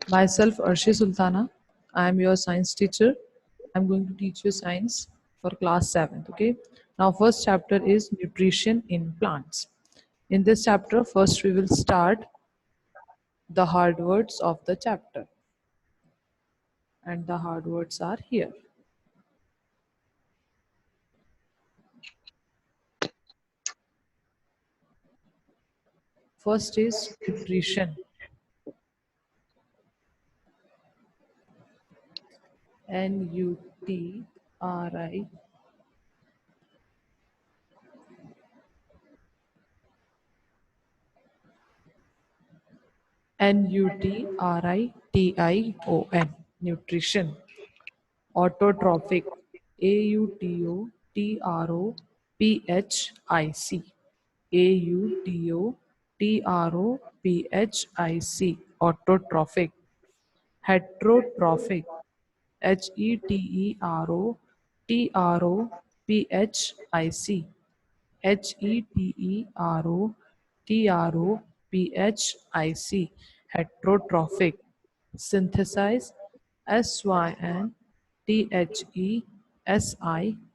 Myself, Arshi Sultana. I am your science teacher. I'm going to teach you science for class 7th. Okay. Now, first chapter is nutrition in plants. In this chapter, first we will start the hard words of the chapter, and the hard words are here. First is nutrition. N-U-T-R-I Nutrition. Nutrition. Autotrophic. Autotrophic. Autotrophic. Autotrophic. Heterotrophic. Heterotrophic. Heterotrophic. Heterotrophic. Synthesize. Synthesize.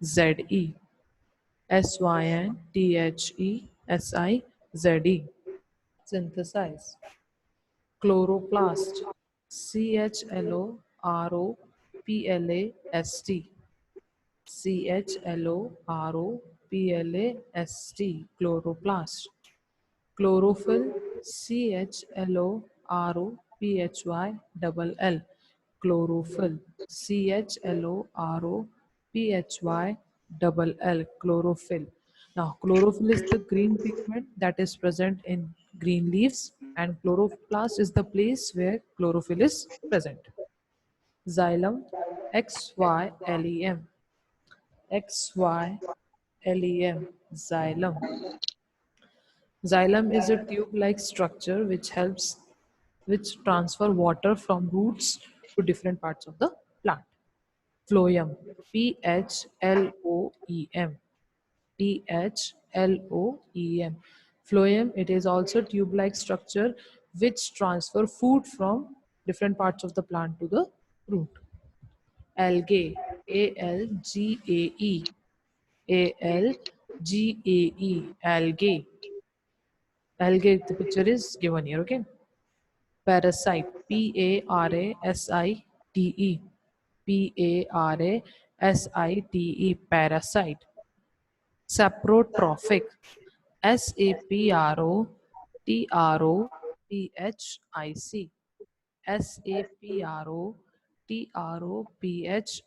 Synthesize. Synthesize. Chloroplast. Chloroplast. Chloroplast. Chloroplast. Chlorophyll. Chlorophyll. Chlorophyll. Chlorophyll. Chlorophyll. Now, chlorophyll is the green pigment that is present in green leaves, and chloroplast is the place where chlorophyll is present. Xylem. Xylem. Xylem. Xylem. Xylem is a tube-like structure which transfer water from roots to different parts of the plant. Phloem. Phloem. Phloem. Phloem, it is also tube-like structure which transfer food from different parts of the plant to the root. Algae. Algae. Algae. Algae. Algae, the picture is given here, okay? Parasite. Parasite. Parasite. Parasite. Saprotrophic. Saprophic. Saprophic.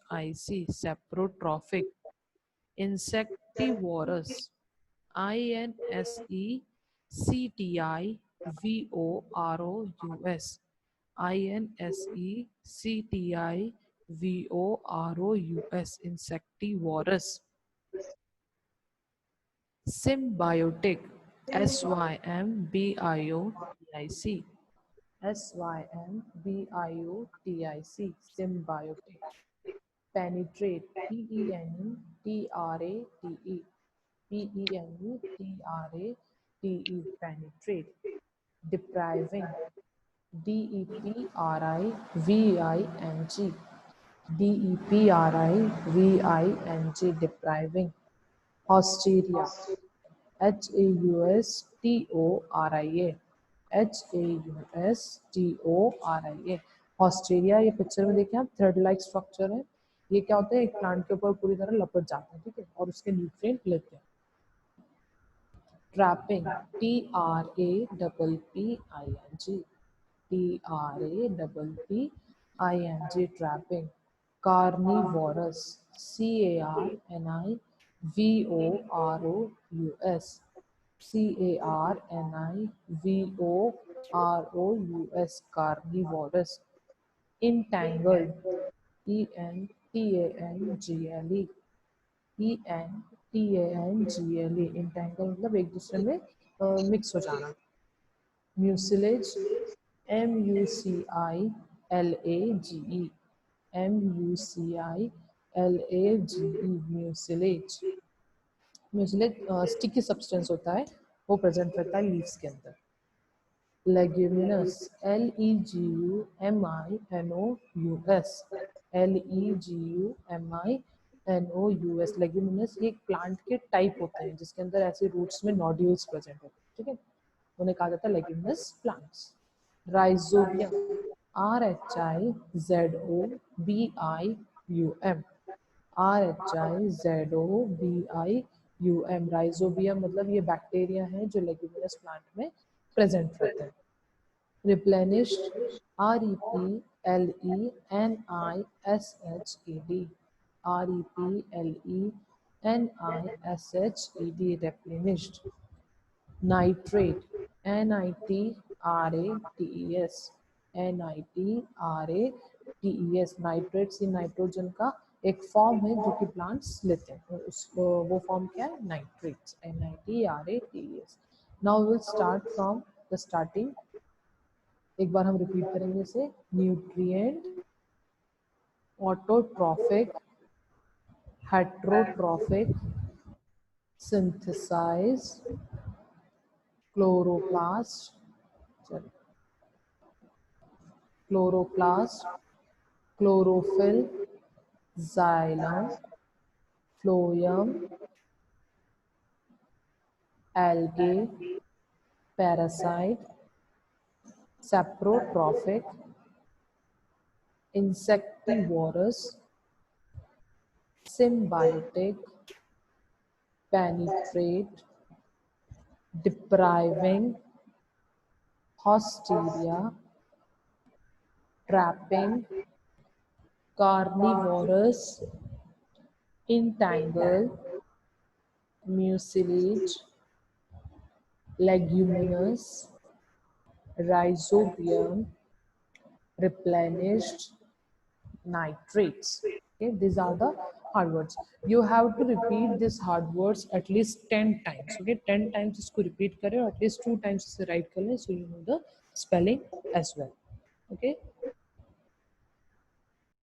Saprotrophic. Insectivorous. Insectivorous. Insectivorous. Insectivorous. Symbiotic. Symbiotic. Symbiotic. Symbiotic. Penetrate. Penetrate. Penetrate. Penetrate. Depriving. Depriving. Depriving. Depriving. Hysteria. Haustoria. Haustoria. Hysteria, ये picture में देखें आप, thread like structure है. ये क्या होता है, एक प्लांट के ऊपर पूरी तरह लपट जाते हैं, ठीक है, और उसके न्यूट्रिएंट लेते हैं. Trapping. Trapping. Trapping. Trapping. Carnivorous. Carnivorous. Carnivorous. Carnivorous. Entangled. Entangle. Entangle. Entangle मतलब एक दूसरे में मिक्स हो जाना. Mucilage. Mucilage. Mucilage. Mucilage. Mucilage sticky substance होता है, वो प्रेजेंट रहता है लीव्स के अंदर. leguminous, leguminous, leguminous, leguminous ये एक प्लांट के टाइप होते हैं जिसके अंदर ऐसे रूट्स में नोड्यूल्स प्रेजेंट होते हैं, ठीक है, उन्हें कहा जाता है leguminous plants. Rhizobium, RHIZOBIUM, RHIZOBIUM, rhizobium मतलब ये बैक्टीरिया हैं जो लेग्यूमिनस प्लांट में प्रेजेंट रहते हैं। replenished, REPLENISHED, REPLENISHED, replenished. Nitrate, NITRATES, NITRATES, nitrates ये नाइट्रोजन का एक फॉर्म है जो कि प्लांट्स लेते हैं, वो फॉर्म क्या है, nitrates, NITRATES। Now will start from the starting, एक बार हम रिपीट करेंगे इसे। Nutrient, autotrophic, heterotrophic, synthesize, chloroplast, chloroplast, chlorophyll, xylem, phloem, algae, parasite, saprotrophic, insectivorous, symbiotic, penetrate, depriving, hosteria, trapping, carnivorous, entangle, mucilage, leguminous, rhizobium, replenished, nitrates. Okay, these are the hard words. You have to repeat these hard words at least 10 times. Okay, 10 times इसको repeat करें और at least 2 times इसे write कर लें, so you know the spelling as well. Okay.